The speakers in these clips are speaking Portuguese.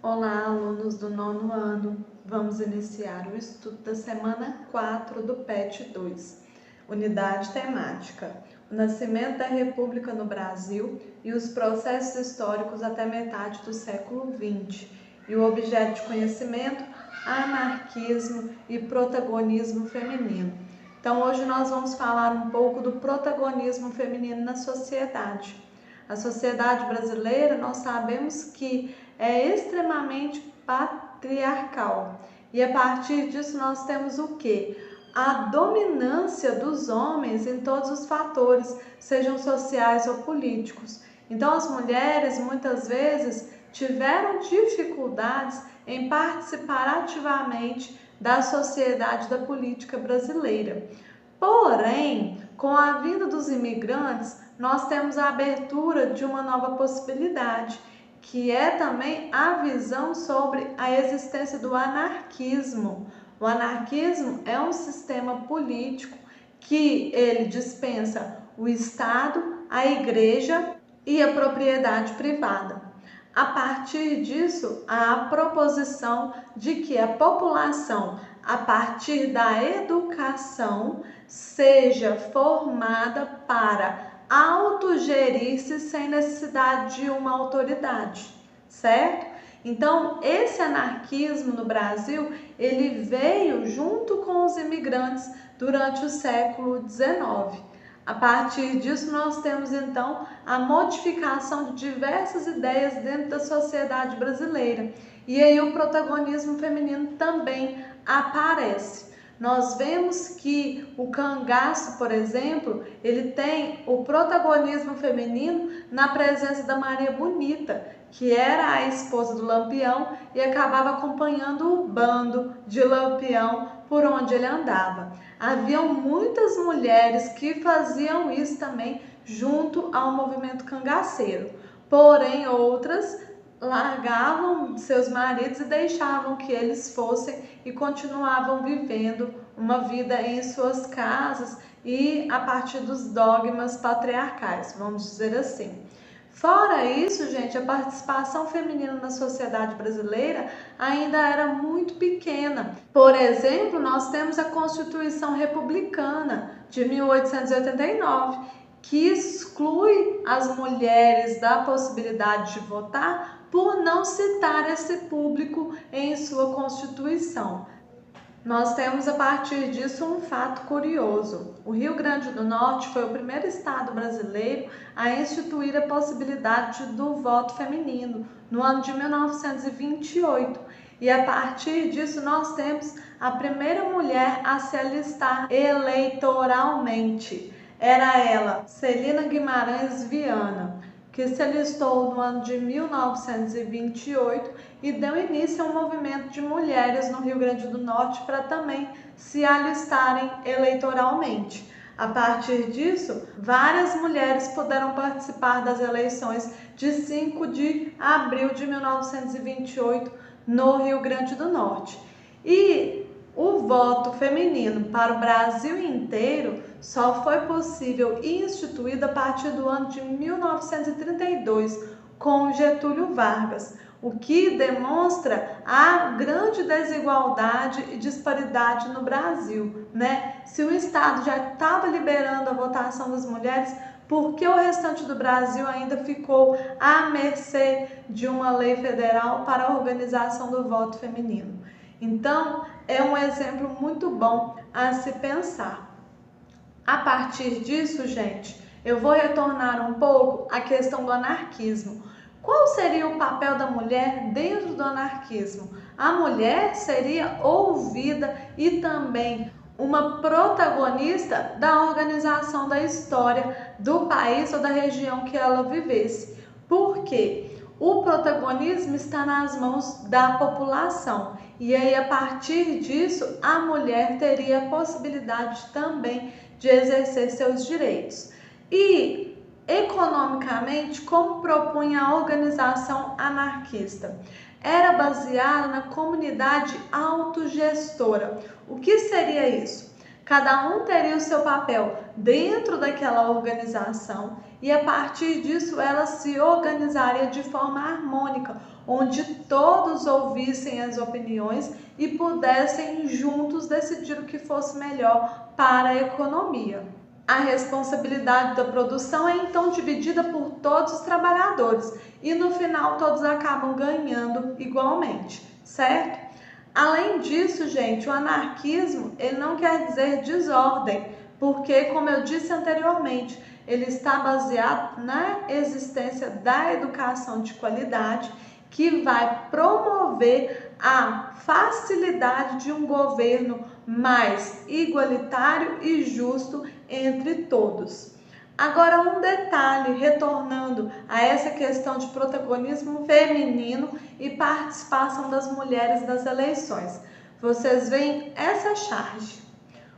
Olá, alunos do nono ano. Vamos iniciar o estudo da semana 4 do PET 2, unidade temática: o nascimento da República no Brasil e os processos históricos até metade do século XX. E o objeto de conhecimento: anarquismo e protagonismo feminino. Então, hoje nós vamos falar um pouco do protagonismo feminino na sociedade. A sociedade brasileira, nós sabemos que é extremamente patriarcal. E a partir disso nós temos o quê? A dominância dos homens em todos os fatores, sejam sociais ou políticos. Então as mulheres muitas vezes tiveram dificuldades em participar ativamente da sociedade, da política brasileira. Porém, com a vinda dos imigrantes, nós temos a abertura de uma nova possibilidade, que é também a visão sobre a existência do anarquismo. O anarquismo é um sistema político que ele dispensa o Estado, a Igreja e a propriedade privada. A partir disso, há a proposição de que a população, a partir da educação, seja formada para autogerir-se sem necessidade de uma autoridade, certo? Então, esse anarquismo no Brasil, ele veio junto com os imigrantes durante o século XIX. A partir disso, nós temos então a modificação de diversas ideias dentro da sociedade brasileira. E aí o protagonismo feminino também aparece. Nós vemos que o cangaço, por exemplo, ele tem o protagonismo feminino na presença da Maria Bonita, que era a esposa do Lampião e acabava acompanhando o bando de Lampião por onde ele andava. Haviam muitas mulheres que faziam isso também junto ao movimento cangaceiro, porém outras largavam seus maridos e deixavam que eles fossem e continuavam vivendo uma vida em suas casas e a partir dos dogmas patriarcais, vamos dizer assim. Fora isso, gente, a participação feminina na sociedade brasileira ainda era muito pequena. Por exemplo, nós temos a Constituição Republicana de 1889, que exclui as mulheres da possibilidade de votar por não citar esse público em sua Constituição. Nós temos a partir disso um fato curioso. O Rio Grande do Norte foi o primeiro estado brasileiro a instituir a possibilidade do voto feminino no ano de 1928. E a partir disso nós temos a primeira mulher a se alistar eleitoralmente. Era ela, Celina Guimarães Viana, que se alistou no ano de 1928 e deu início a um movimento de mulheres no Rio Grande do Norte para também se alistarem eleitoralmente. A partir disso, várias mulheres puderam participar das eleições de 5 de abril de 1928 no Rio Grande do Norte. E o voto feminino para o Brasil inteiro só foi possível e instituído a partir do ano de 1932, com Getúlio Vargas, o que demonstra a grande desigualdade e disparidade no Brasil, né? Se o Estado já estava liberando a votação das mulheres, por que o restante do Brasil ainda ficou à mercê de uma lei federal para a organização do voto feminino? Então, é um exemplo muito bom a se pensar. A partir disso, gente, eu vou retornar um pouco à questão do anarquismo. Qual seria o papel da mulher dentro do anarquismo? A mulher seria ouvida e também uma protagonista da organização da história do país ou da região que ela vivesse. Por quê? O protagonismo está nas mãos da população. E aí, a partir disso, a mulher teria a possibilidade também de exercer seus direitos. E, economicamente, como propunha a organização anarquista? Era baseada na comunidade autogestora. O que seria isso? Cada um teria o seu papel dentro daquela organização e a partir disso ela se organizaria de forma harmônica, onde todos ouvissem as opiniões e pudessem juntos decidir o que fosse melhor para a economia. A responsabilidade da produção é então dividida por todos os trabalhadores e no final todos acabam ganhando igualmente, certo? Além disso, gente, o anarquismo ele não quer dizer desordem, porque, como eu disse anteriormente, ele está baseado na existência da educação de qualidade que vai promover a facilidade de um governo mais igualitário e justo entre todos. Agora, um detalhe, retornando a essa questão de protagonismo feminino e participação das mulheres nas eleições. Vocês veem essa charge.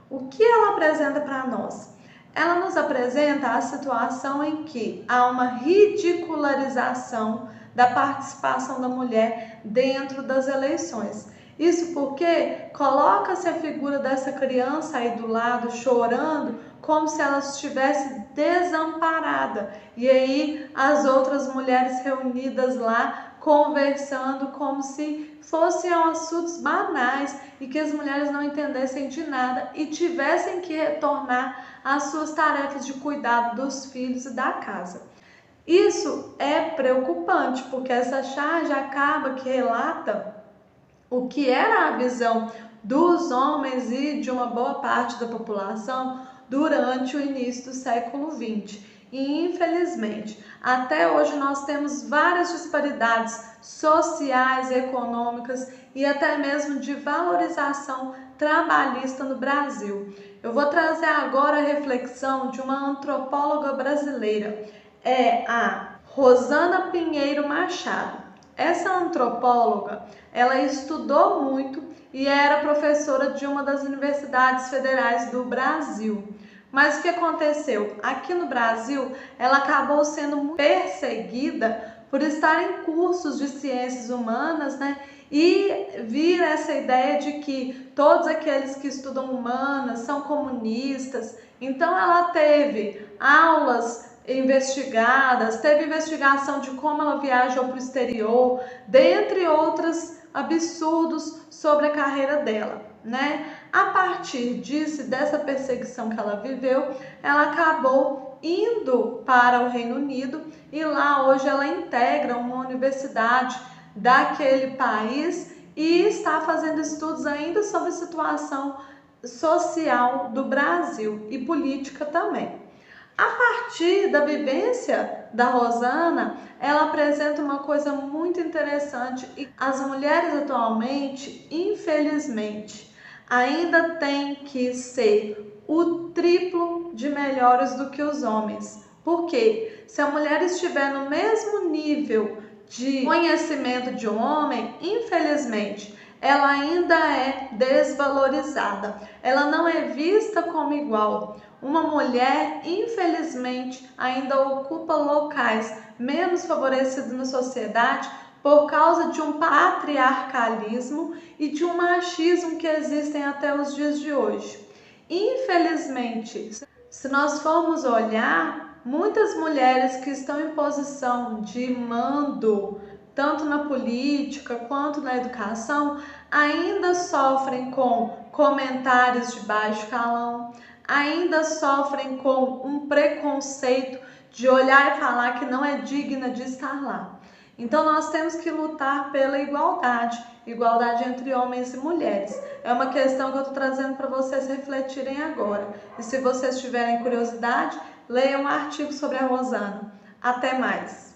O que ela apresenta para nós? Ela nos apresenta a situação em que há uma ridicularização da participação da mulher dentro das eleições. Isso porque coloca-se a figura dessa criança aí do lado chorando como se ela estivesse desamparada. E aí as outras mulheres reunidas lá conversando como se fossem assuntos banais e que as mulheres não entendessem de nada e tivessem que retornar às suas tarefas de cuidado dos filhos e da casa. Isso é preocupante, porque essa charge acaba que relata o que era a visão dos homens e de uma boa parte da população durante o início do século XX. E, infelizmente, até hoje nós temos várias disparidades sociais, econômicas e até mesmo de valorização trabalhista no Brasil. Eu vou trazer agora a reflexão de uma antropóloga brasileira, a Rosana Pinheiro Machado. Essa antropóloga, ela estudou muito e era professora de uma das universidades federais do Brasil. Mas o que aconteceu? Aqui no Brasil, ela acabou sendo perseguida por estar em cursos de ciências humanas, né? E vir essa ideia de que todos aqueles que estudam humanas são comunistas. Então ela teve aulas investigadas, teve investigação de como ela viajou para o exterior, dentre outros absurdos sobre a carreira dela, né? A partir disso, dessa perseguição que ela viveu, ela acabou indo para o Reino Unido e lá hoje ela integra uma universidade daquele país e está fazendo estudos ainda sobre a situação social do Brasil e política também. A partir da vivência da Rosana, ela apresenta uma coisa muito interessante e as mulheres atualmente, infelizmente, ainda têm que ser o triplo de melhores do que os homens. Por quê? Se a mulher estiver no mesmo nível de conhecimento de um homem, infelizmente, ela ainda é desvalorizada. Ela não é vista como igual. Uma mulher, infelizmente, ainda ocupa locais menos favorecidos na sociedade por causa de um patriarcalismo e de um machismo que existem até os dias de hoje. Infelizmente, se nós formos olhar, muitas mulheres que estão em posição de mando, tanto na política quanto na educação, ainda sofrem com comentários de baixo calão, ainda sofrem com um preconceito de olhar e falar que não é digna de estar lá. Então nós temos que lutar pela igualdade, igualdade entre homens e mulheres. É uma questão que eu estou trazendo para vocês refletirem agora. E se vocês tiverem curiosidade, leiam um artigo sobre a Rosana. Até mais!